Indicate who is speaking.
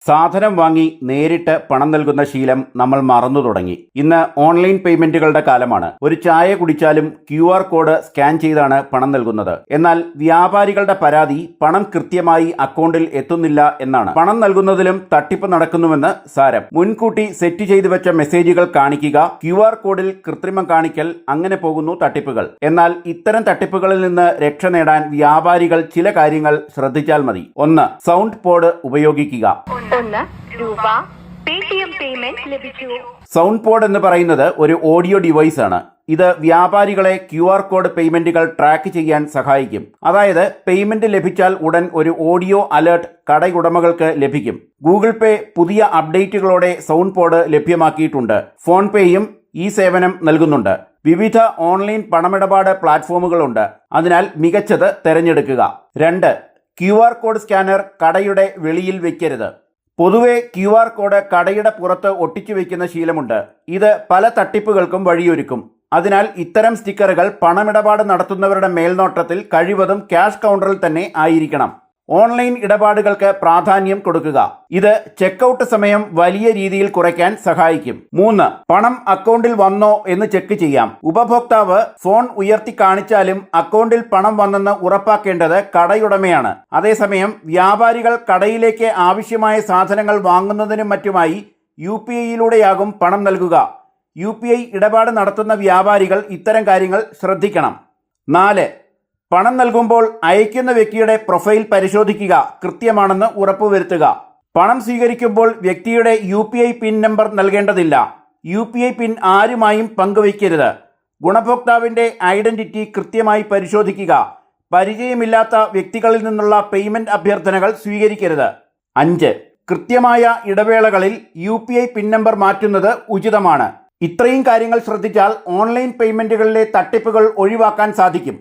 Speaker 1: സാധനം വാങ്ങി നേരിട്ട് പണം നൽകുന്ന ശീലം നമ്മൾ മറന്നു തുടങ്ങി. ഇന്ന് ഓൺലൈൻ പേയ്മെന്റുകളുടെ കാലമാണ്. ഒരു ചായ കുടിച്ചാലും QR കോഡ് സ്കാൻ ചെയ്താണ് പണം നൽകുന്നത്. എന്നാൽ വ്യാപാരികളുടെ പരാതി പണം കൃത്യമായി അക്കൗണ്ടിൽ എത്തുന്നില്ല എന്നാണ്. പണം നൽകുന്നതിലും തട്ടിപ്പ് നടക്കുന്നുവെന്ന് സാരം. മുൻകൂട്ടി സെറ്റ് ചെയ്തു വെച്ച മെസ്സേജുകൾ കാണിക്കുക, QR കോഡിൽ കൃത്രിമം കാണിക്കൽ, അങ്ങനെ പോകുന്നു തട്ടിപ്പുകൾ. എന്നാൽ ഇത്തരം തട്ടിപ്പുകളിൽ നിന്ന് രക്ഷ നേടാൻ വ്യാപാരികൾ ചില കാര്യങ്ങൾ ശ്രദ്ധിച്ചാൽ മതി. 1. സൗണ്ട് പോഡ് ഉപയോഗിക്കുക. സൗണ്ട് പോഡ് എന്ന് പറയുന്നത് ഒരു ഓഡിയോ ഡിവൈസ് ആണ്. ഇത് വ്യാപാരികളെ QR കോഡ് പേയ്മെന്റുകൾ ട്രാക്ക് ചെയ്യാൻ സഹായിക്കും. അതായത് പേയ്മെന്റ് ലഭിച്ചാൽ ഉടൻ ഒരു ഓഡിയോ അലേർട്ട് കടയുടമകൾക്ക് ലഭിക്കും. ഗൂഗിൾ പേ പുതിയ അപ്ഡേറ്റുകളോടെ സൗണ്ട് പോഡ് ലഭ്യമാക്കിയിട്ടുണ്ട്. ഫോൺ പേയും ഈ സേവനം നൽകുന്നുണ്ട്. വിവിധ ഓൺലൈൻ പണമിടപാട് പ്ലാറ്റ്ഫോമുകളുണ്ട്. അതിനാൽ മികച്ചത് തിരഞ്ഞെടുക്കുക. 2. QR കോഡ് സ്കാനർ കടയുടെ വെളിയിൽ വെക്കരുത്. പൊതുവെ QR കോഡ് കടയുടെ പുറത്ത് ഒട്ടിച്ചു വയ്ക്കുന്ന ശീലമുണ്ട്. ഇത് പല തട്ടിപ്പുകൾക്കും വഴിയൊരുക്കും. അതിനാൽ ഇത്തരം സ്റ്റിക്കറുകൾ പണമിടപാട് നടത്തുന്നവരുടെ മേൽനോട്ടത്തിൽ കഴിവതും ക്യാഷ് കൗണ്ടറിൽ തന്നെ ആയിരിക്കണം. ഓൺലൈൻ ഇടപാടുകൾക്ക് പ്രാധാന്യം കൊടുക്കുക. ഇത് ചെക്കൗട്ട് സമയം വലിയ രീതിയിൽ കുറയ്ക്കാൻ സഹായിക്കും. 3. പണം അക്കൗണ്ടിൽ വന്നോ എന്ന് ചെക്ക് ചെയ്യാം. ഉപഭോക്താവ് ഫോൺ ഉയർത്തി കാണിച്ചാലും അക്കൗണ്ടിൽ പണം വന്നെന്ന് ഉറപ്പാക്കേണ്ടത് കടയുടമയാണ്. അതേസമയം വ്യാപാരികൾ കടയിലേക്ക് ആവശ്യമായ സാധനങ്ങൾ വാങ്ങുന്നതിനും മറ്റുമായി UPIയിലൂടെയാകും പണം നൽകുക. UPI ഇടപാട് നടത്തുന്ന വ്യാപാരികൾ ഇത്തരം കാര്യങ്ങൾ ശ്രദ്ധിക്കണം. 4. പണം നൽകുമ്പോൾ അയക്കുന്ന വ്യക്തിയുടെ പ്രൊഫൈൽ പരിശോധിക്കുക, കൃത്യമാണെന്ന് ഉറപ്പുവരുത്തുക. പണം സ്വീകരിക്കുമ്പോൾ വ്യക്തിയുടെ UPI പിൻ നമ്പർ നൽകേണ്ടതില്ല. UPI പിൻ ആരുമായും പങ്കുവയ്ക്കരുത്. ഗുണഭോക്താവിൻ്റെ ഐഡന്റിറ്റി കൃത്യമായി പരിശോധിക്കുക. പരിചയമില്ലാത്ത വ്യക്തികളിൽ നിന്നുള്ള പേയ്മെന്റ് അഭ്യർത്ഥനകൾ സ്വീകരിക്കരുത്. 5. കൃത്യമായ ഇടവേളകളിൽ UPI പിൻ നമ്പർ മാറ്റുന്നത് ഉചിതമാണ്. ഇത്രയും കാര്യങ്ങൾ ശ്രദ്ധിച്ചാൽ ഓൺലൈൻ പേയ്മെന്റുകളിലെ തട്ടിപ്പുകൾ ഒഴിവാക്കാൻ സാധിക്കും.